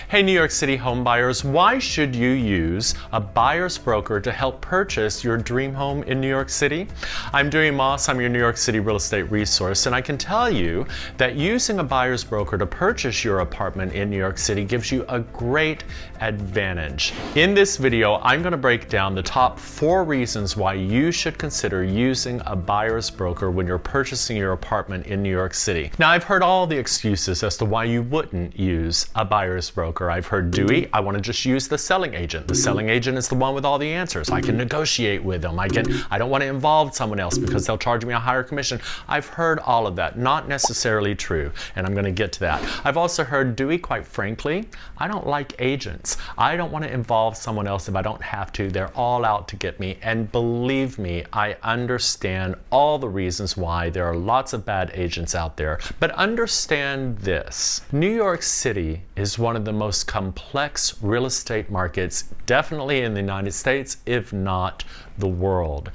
Hey New York City home buyers, why should you use a buyer's broker to help purchase your dream home in New York City? I'm Dewey Moss, I'm your New York City real estate resource, and I can tell you that using a buyer's broker to purchase your apartment in New York City gives you a great advantage. In this video, I'm going to break down the top 4 reasons why you should consider using a buyer's broker when you're purchasing your apartment in New York City. Now, I've heard all the excuses as to why you wouldn't use a buyer's broker. I've heard, Dewey, I want to just use the selling agent. The selling agent is the one with all the answers. I can negotiate with them. I don't want to involve someone else because they'll charge me a higher commission. I've heard all of that. Not necessarily true, and I'm going to get to that. I've also heard, Dewey, quite frankly, I don't like agents. I don't want to involve someone else if I don't have to. They're all out to get me, and believe me, I understand all the reasons why there are lots of bad agents out there. But understand this. New York City is one of the most complex real estate markets, definitely in the United States, if not the world.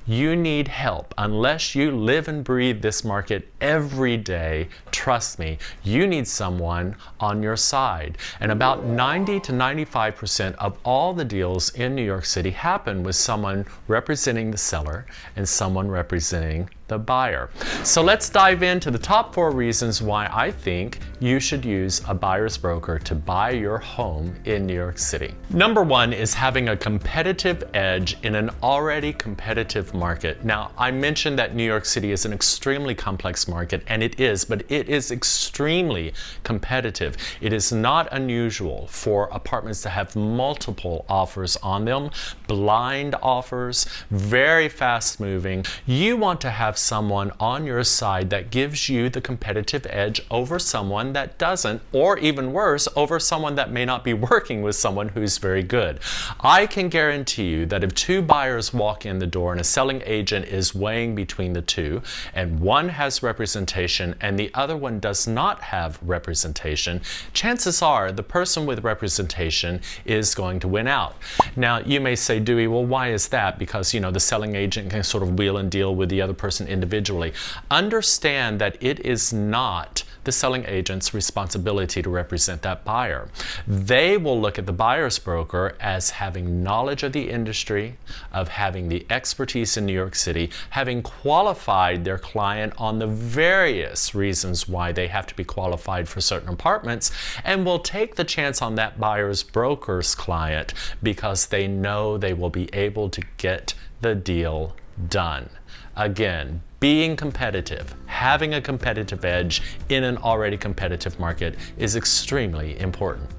You need help. Unless you live and breathe this market every day, trust me, you need someone on your side. And about 90 to 95% of all the deals in New York City happen with someone representing the seller and someone representing the buyer. So let's dive into the top 4 reasons why I think you should use a buyer's broker to buy your home in New York City. Number 1 is having a competitive edge in an already competitive market. Now, I mentioned that New York City is an extremely complex market, and it is, but it is extremely competitive. It is not unusual for apartments to have multiple offers on them, blind offers, very fast moving. You want to have someone on your side that gives you the competitive edge over someone that doesn't, or even worse, over someone that may not be working with someone who's very good. I can guarantee you that if 2 buyers walk in the door and a selling agent is weighing between the 2, and one has representation and the other one does not have representation, chances are the person with representation is going to win out. Now, you may say, Dewey, well, why is that? Because, you know, the selling agent can sort of wheel and deal with the other person individually. Understand that it is not the selling agent's responsibility to represent that buyer. They will look at the buyer's broker as having knowledge of the industry, of having the expertise in New York City, having qualified their client on the various reasons why they have to be qualified for certain apartments, and will take the chance on that buyer's broker's client because they know they will be able to get the deal done. Again, being competitive, having a competitive edge in an already competitive market is extremely important.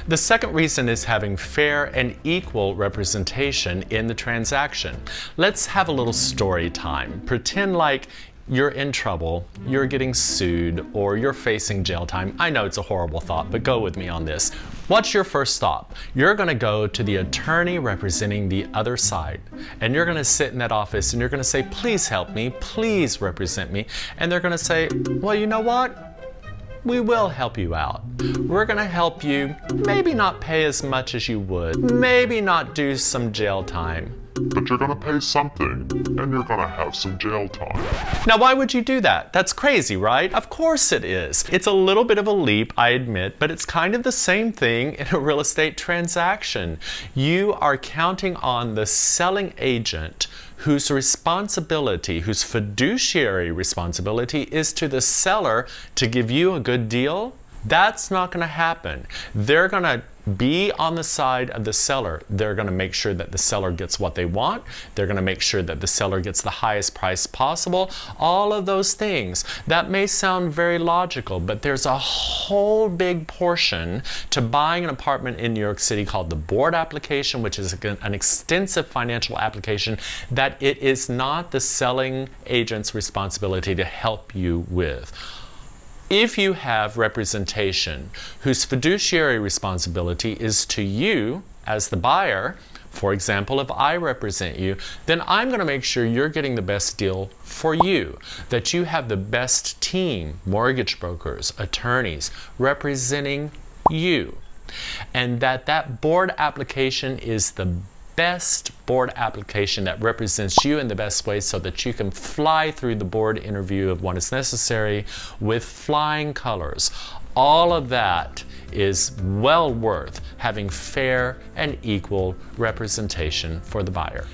The second reason is having fair and equal representation in the transaction. Let's have a little story time. Pretend like you're in trouble, you're getting sued, or you're facing jail time. I know it's a horrible thought, but go with me on this. What's your first stop? You're going to go to the attorney representing the other side, and you're going to sit in that office and you're going to say, please help me, please represent me. And they're going to say, well, you know what? We will help you out. We're going to help you maybe not pay as much as you would, maybe not do some jail time, but you're gonna pay something, and you're gonna have some jail time. Now, why would you do that? That's crazy, right? Of course it is. It's a little bit of a leap, I admit, but it's kind of the same thing in a real estate transaction. You are counting on the selling agent whose responsibility, whose fiduciary responsibility is to the seller to give you a good deal. That's not going to happen. They're going to be on the side of the seller. They're going to make sure that the seller gets what they want. They're going to make sure that the seller gets the highest price possible. All of those things. That may sound very logical, but there's a whole big portion to buying an apartment in New York City called the board application, which is an extensive financial application that it is not the selling agent's responsibility to help you with. If you have representation whose fiduciary responsibility is to you as the buyer, for example, if I represent you, then I'm going to make sure you're getting the best deal for you, that you have the best team, mortgage brokers, attorneys representing you, and that board application is the best board application that represents you in the best way so that you can fly through the board interview of what is necessary with flying colors. All of that is well worth having fair and equal representation for the buyer.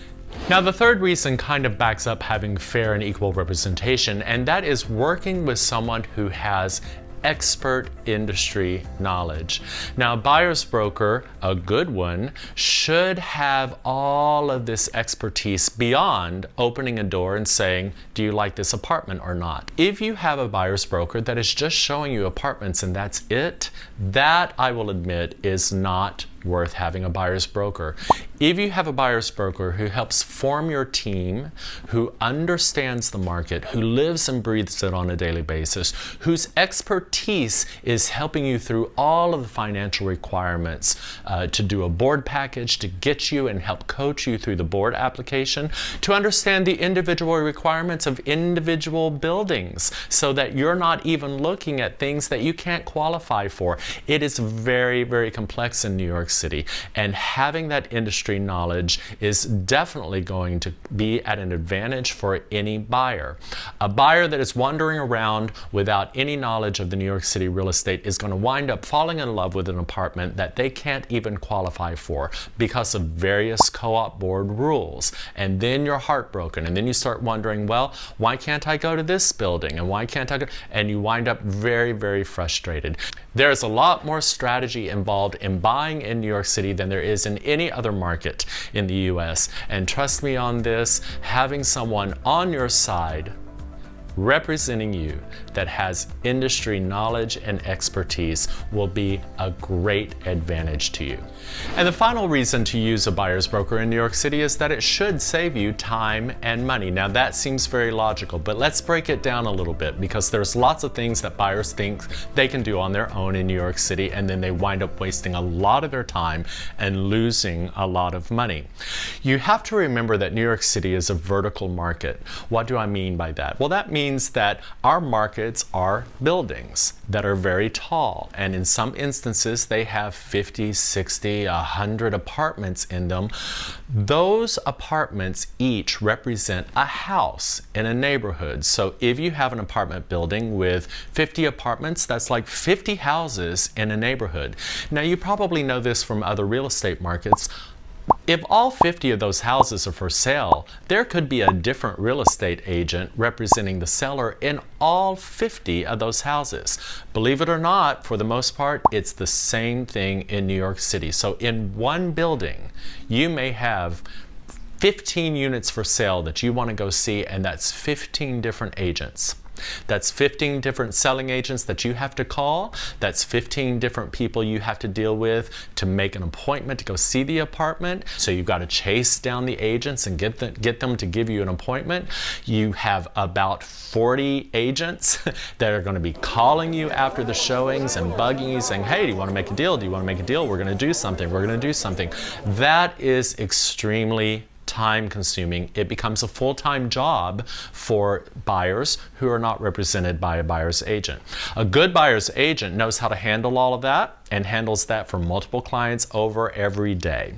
Now, the third reason kind of backs up having fair and equal representation, and that is working with someone who has expert industry knowledge. Now, a buyer's broker, a good one, should have all of this expertise beyond opening a door and saying, do you like this apartment or not? If you have a buyer's broker that is just showing you apartments and that's it, that, I will admit, is not worth having a buyer's broker. If you have a buyer's broker who helps form your team, who understands the market, who lives and breathes it on a daily basis, whose expertise is helping you through all of the financial requirements to do a board package, to get you and help coach you through the board application, to understand the individual requirements of individual buildings so that you're not even looking at things that you can't qualify for. It is very, very complex in New York City, and having that industry knowledge is definitely going to be at an advantage for any buyer. A buyer that is wandering around without any knowledge of the New York City real estate is going to wind up falling in love with an apartment that they can't even qualify for because of various co-op board rules. And then you're heartbroken, and then you start wondering, well, why can't I go to this building, and why can't I go? And you wind up very, very frustrated. There's a lot more strategy involved in buying in New York City than there is in any other market in the US. And trust me on this, having someone on your side representing you that has industry knowledge and expertise will be a great advantage to you. And the final reason to use a buyer's broker in New York City is that it should save you time and money. Now, that seems very logical, but let's break it down a little bit, because there's lots of things that buyers think they can do on their own in New York City, and then they wind up wasting a lot of their time and losing a lot of money. You have to remember that New York City is a vertical market. What do I mean by that? Well, that means that our markets are buildings that are very tall, and in some instances they have 50, 60, 100 apartments in them. Those apartments each represent a house in a neighborhood. So if you have an apartment building with 50 apartments, that's like 50 houses in a neighborhood. Now, you probably know this from other real estate markets. If all 50 of those houses are for sale, there could be a different real estate agent representing the seller in all 50 of those houses. Believe it or not, for the most part, it's the same thing in New York City. So in one building, you may have 15 units for sale that you want to go see, and that's 15 different agents. That's 15 different selling agents that you have to call. That's 15 different people you have to deal with to make an appointment to go see the apartment. So you've got to chase down the agents and get them to give you an appointment. You have about 40 agents that are going to be calling you after the showings and bugging you saying, hey, do you want to make a deal? Do you want to make a deal? We're going to do something. We're going to do something. That is extremely time consuming. It becomes a full-time job for buyers who are not represented by a buyer's agent. A good buyer's agent knows how to handle all of that and handles that for multiple clients over every day.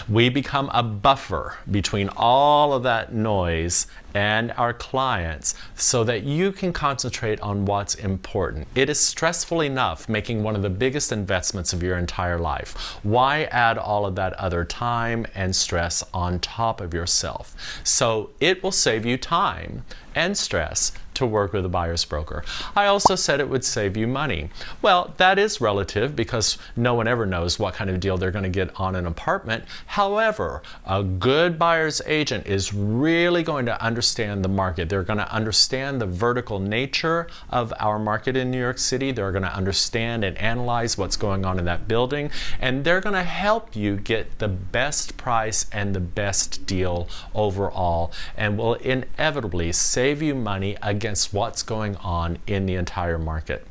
We become a buffer between all of that noise and our clients so that you can concentrate on what's important. It is stressful enough making one of the biggest investments of your entire life. Why add all of that other time and stress on top of yourself? So it will save you time and stress to work with a buyer's broker. I also said it would save you money. Well, that is relative because no one ever knows what kind of deal they're going to get on an apartment. However, a good buyer's agent is really going to understand the market. They're going to understand the vertical nature of our market in New York City. They're going to understand and analyze what's going on in that building, and they're going to help you get the best price and the best deal overall, and will inevitably save you money against what's going on in the entire market.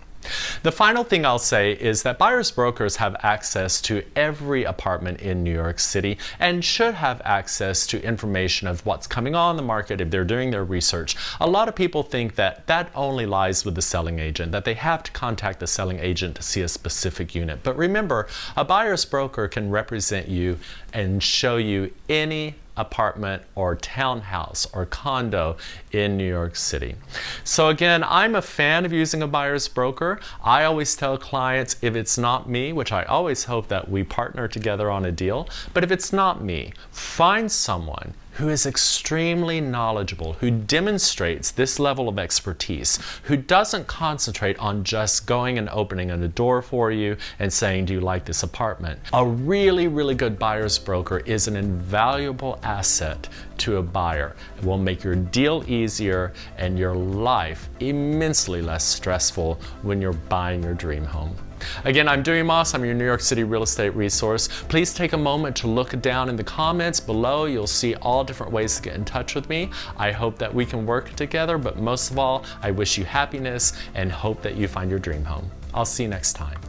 The final thing I'll say is that buyer's brokers have access to every apartment in New York City and should have access to information of what's coming on the market if they're doing their research. A lot of people think that that only lies with the selling agent, that they have to contact the selling agent to see a specific unit. But remember, a buyer's broker can represent you and show you any apartment or townhouse or condo in New York City. So again, I'm a fan of using a buyer's broker. I always tell clients, if it's not me, which I always hope that we partner together on a deal, but if it's not me, find someone who is extremely knowledgeable, who demonstrates this level of expertise, who doesn't concentrate on just going and opening a door for you and saying, do you like this apartment? A really, really good buyer's broker is an invaluable asset to a buyer. It will make your deal easier and your life immensely less stressful when you're buying your dream home. Again, I'm Dewey Moss. I'm your New York City real estate resource. Please take a moment to look down in the comments below. You'll see all different ways to get in touch with me. I hope that we can work together, but most of all, I wish you happiness and hope that you find your dream home. I'll see you next time.